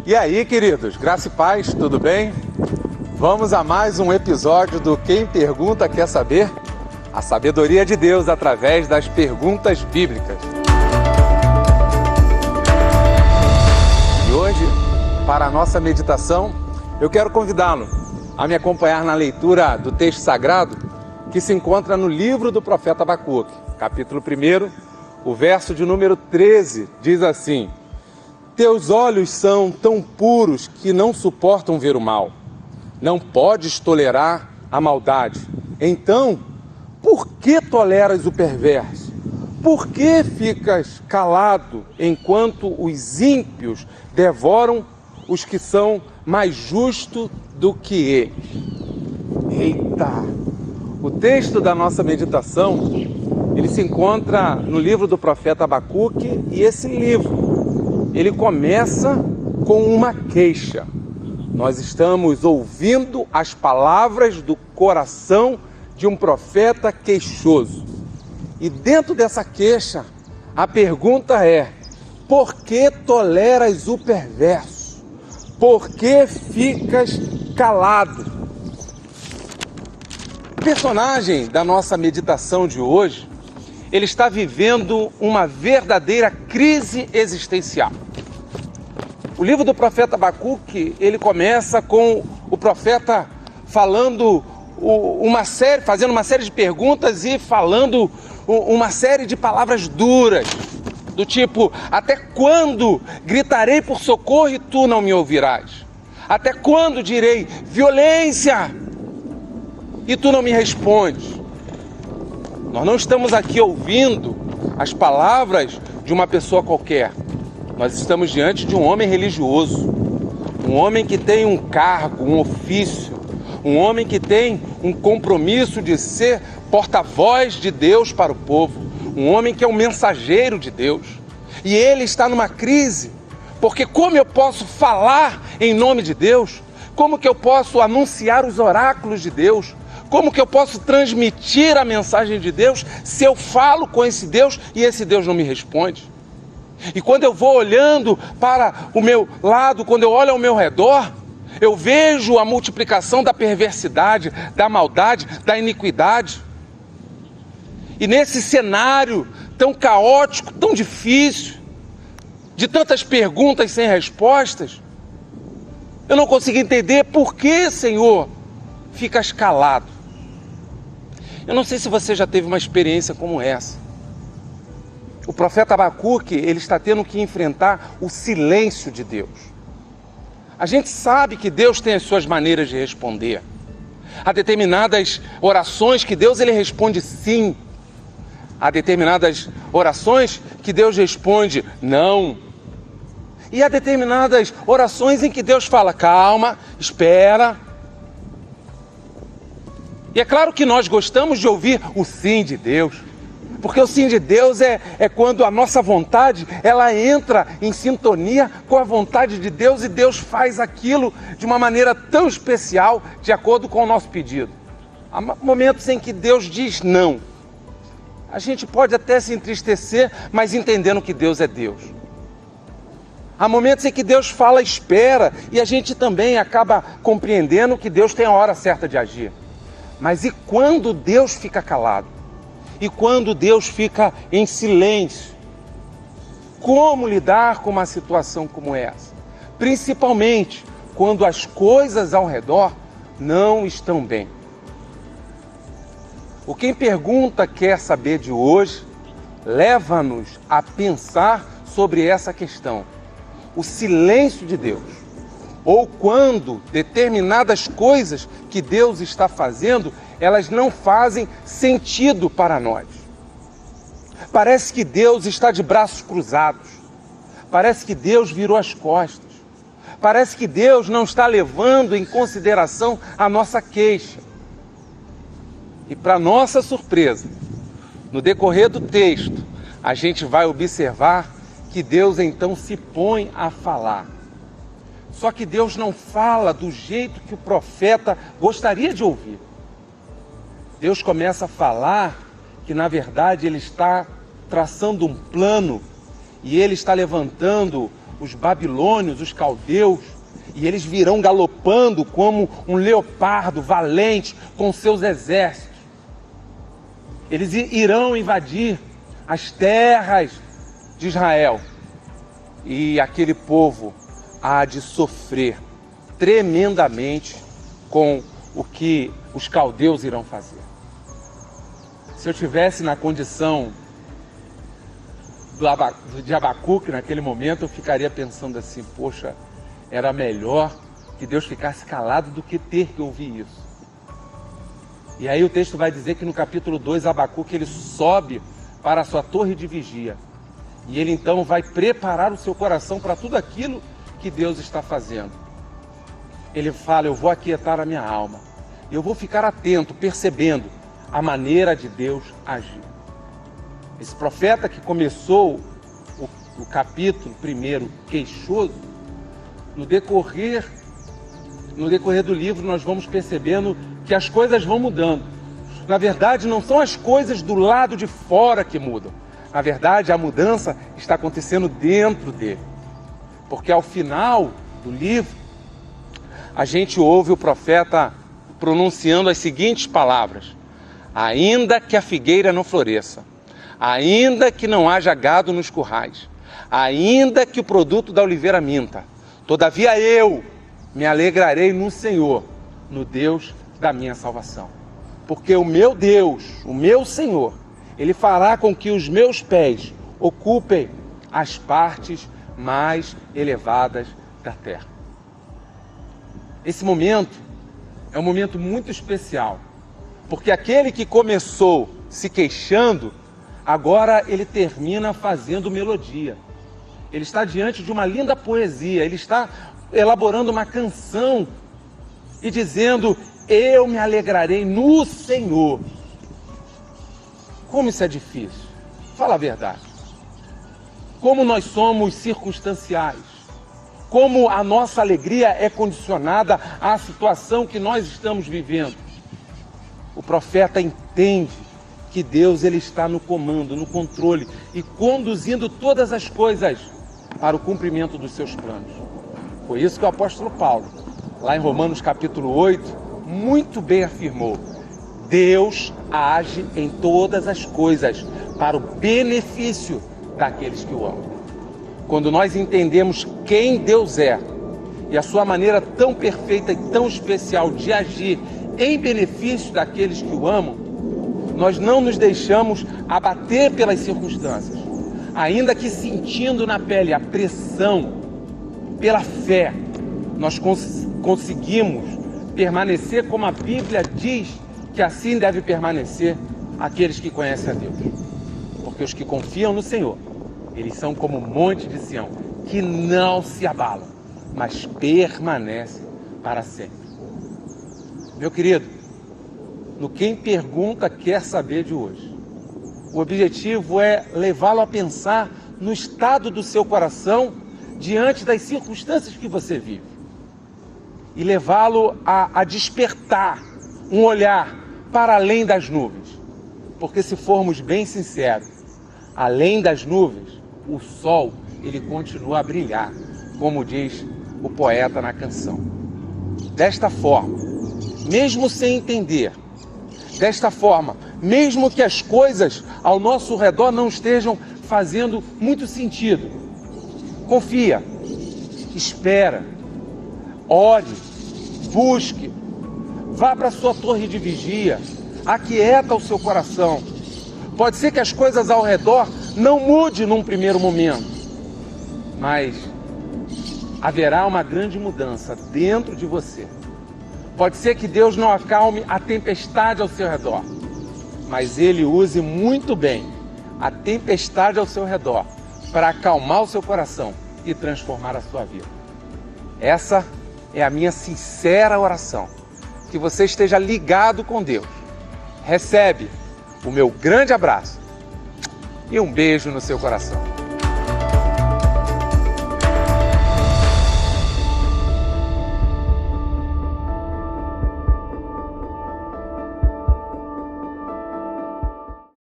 E aí, queridos, graça e paz, tudo bem? Vamos a mais um episódio do Quem Pergunta Quer Saber? A sabedoria de Deus através das perguntas bíblicas. E hoje, para a nossa meditação, eu quero convidá-lo a me acompanhar na leitura do texto sagrado que se encontra no livro do profeta Abacuque, capítulo 1, o verso de número 13, diz assim: Teus olhos são tão puros que não suportam ver o mal. Não podes tolerar a maldade. Então, por que toleras o perverso? Por que ficas calado enquanto os ímpios devoram os que são mais justos do que eles? Eita! O texto da nossa meditação, ele se encontra no livro do profeta Abacuque, e esse livro ele começa com uma queixa. Nós estamos ouvindo as palavras do coração de um profeta queixoso. E dentro dessa queixa, a pergunta é: por que toleras o perverso? Por que ficas calado? O personagem da nossa meditação de hoje, ele está vivendo uma verdadeira crise existencial. O livro do profeta Abacuque, ele começa com o profeta fazendo uma série de perguntas e falando uma série de palavras duras, do tipo: até quando gritarei por socorro e tu não me ouvirás? Até quando direi violência e tu não me respondes? Nós não estamos aqui ouvindo as palavras de uma pessoa qualquer. Nós estamos diante de um homem religioso, um homem que tem um cargo, um ofício, um homem que tem um compromisso de ser porta-voz de Deus para o povo, um homem que é um mensageiro de Deus. E ele está numa crise, porque como eu posso falar em nome de Deus? Como que eu posso anunciar os oráculos de Deus? Como que eu posso transmitir a mensagem de Deus se eu falo com esse Deus e esse Deus não me responde? E quando eu vou olhando para o meu lado, quando eu olho ao meu redor, eu vejo a multiplicação da perversidade, da maldade, da iniquidade. E nesse cenário tão caótico, tão difícil, de tantas perguntas sem respostas, eu não consigo entender por que, Senhor, ficas calado. Eu não sei se você já teve uma experiência como essa. O profeta Abacuque, ele está tendo que enfrentar o silêncio de Deus. A gente sabe que Deus tem as suas maneiras de responder. Há determinadas orações que Deus ele responde sim. Há determinadas orações que Deus responde não. E há determinadas orações em que Deus fala: calma, espera. E é claro que nós gostamos de ouvir o sim de Deus, porque o sim de Deus é quando a nossa vontade ela entra em sintonia com a vontade de Deus, e Deus faz aquilo de uma maneira tão especial, de acordo com o nosso pedido. Há momentos em que Deus diz não. A gente pode até se entristecer, mas entendendo que Deus é Deus. Há momentos em que Deus fala espera, e a gente também acaba compreendendo que Deus tem a hora certa de agir. Mas e quando Deus fica calado? E quando Deus fica em silêncio? Como lidar com uma situação como essa? Principalmente quando as coisas ao redor não estão bem. O Quem Pergunta Quer Saber de hoje leva-nos a pensar sobre essa questão. O silêncio de Deus. Ou quando determinadas coisas que Deus está fazendo, elas não fazem sentido para nós. Parece que Deus está de braços cruzados. Parece que Deus virou as costas. Parece que Deus não está levando em consideração a nossa queixa. E para nossa surpresa, no decorrer do texto, a gente vai observar que Deus então se põe a falar. Só que Deus não fala do jeito que o profeta gostaria de ouvir. Deus começa a falar que, na verdade, Ele está traçando um plano e Ele está levantando os babilônios, os caldeus, e eles virão galopando como um leopardo valente com seus exércitos. Eles irão invadir as terras de Israel. E aquele povo há de sofrer tremendamente com o que os caldeus irão fazer. Se eu estivesse na condição de Abacuque naquele momento, eu ficaria pensando assim, poxa, era melhor que Deus ficasse calado do que ter que ouvir isso. E aí o texto vai dizer que no capítulo 2, Abacuque, ele sobe para a sua torre de vigia. E ele então vai preparar o seu coração para tudo aquilo que Deus está fazendo. Ele fala, eu vou aquietar a minha alma. Eu vou ficar atento, percebendo a maneira de Deus agir. Esse profeta que começou o capítulo 1 queixoso, no decorrer do livro nós vamos percebendo que as coisas vão mudando. Na verdade, não são as coisas do lado de fora que mudam. Na verdade, a mudança está acontecendo dentro dele. Porque ao final do livro, a gente ouve o profeta pronunciando as seguintes palavras: ainda que a figueira não floresça, ainda que não haja gado nos currais, ainda que o produto da oliveira minta, todavia eu me alegrarei no Senhor, no Deus da minha salvação. Porque o meu Deus, o meu Senhor, Ele fará com que os meus pés ocupem as partes mais elevadas da terra. Esse momento é um momento muito especial, porque aquele que começou se queixando, agora ele termina fazendo melodia. Ele está diante de uma linda poesia, ele está elaborando uma canção e dizendo, eu me alegrarei no Senhor. Como isso é difícil? Fala a verdade. Como nós somos circunstanciais. Como a nossa alegria é condicionada à situação que nós estamos vivendo. O profeta entende que Deus ele está no comando, no controle e conduzindo todas as coisas para o cumprimento dos seus planos. Foi isso que o apóstolo Paulo, lá em Romanos capítulo 8, muito bem afirmou. Deus age em todas as coisas para o benefício daqueles que o amam. Quando nós entendemos quem Deus é e a sua maneira tão perfeita e tão especial de agir em benefício daqueles que o amam, nós não nos deixamos abater pelas circunstâncias, ainda que sentindo na pele a pressão, pela fé, nós conseguimos permanecer como a Bíblia diz que assim deve permanecer aqueles que conhecem a Deus. Porque os que confiam no Senhor, eles são como o monte de Sião, que não se abalam, mas permanecem para sempre. Meu querido, no Quem Pergunta Quer Saber de hoje, o objetivo é levá-lo a pensar no estado do seu coração diante das circunstâncias que você vive. E levá-lo a despertar um olhar para além das nuvens. Porque se formos bem sinceros, além das nuvens, o sol, ele continua a brilhar, como diz o poeta na canção. Desta forma, mesmo sem entender, desta forma, mesmo que as coisas ao nosso redor não estejam fazendo muito sentido, confia, espera, ore, busque, vá para a sua torre de vigia, aquieta o seu coração. Pode ser que as coisas ao redor não mudem num primeiro momento, mas haverá uma grande mudança dentro de você. Pode ser que Deus não acalme a tempestade ao seu redor, mas Ele use muito bem a tempestade ao seu redor para acalmar o seu coração e transformar a sua vida. Essa é a minha sincera oração, que você esteja ligado com Deus. Recebe o meu grande abraço e um beijo no seu coração.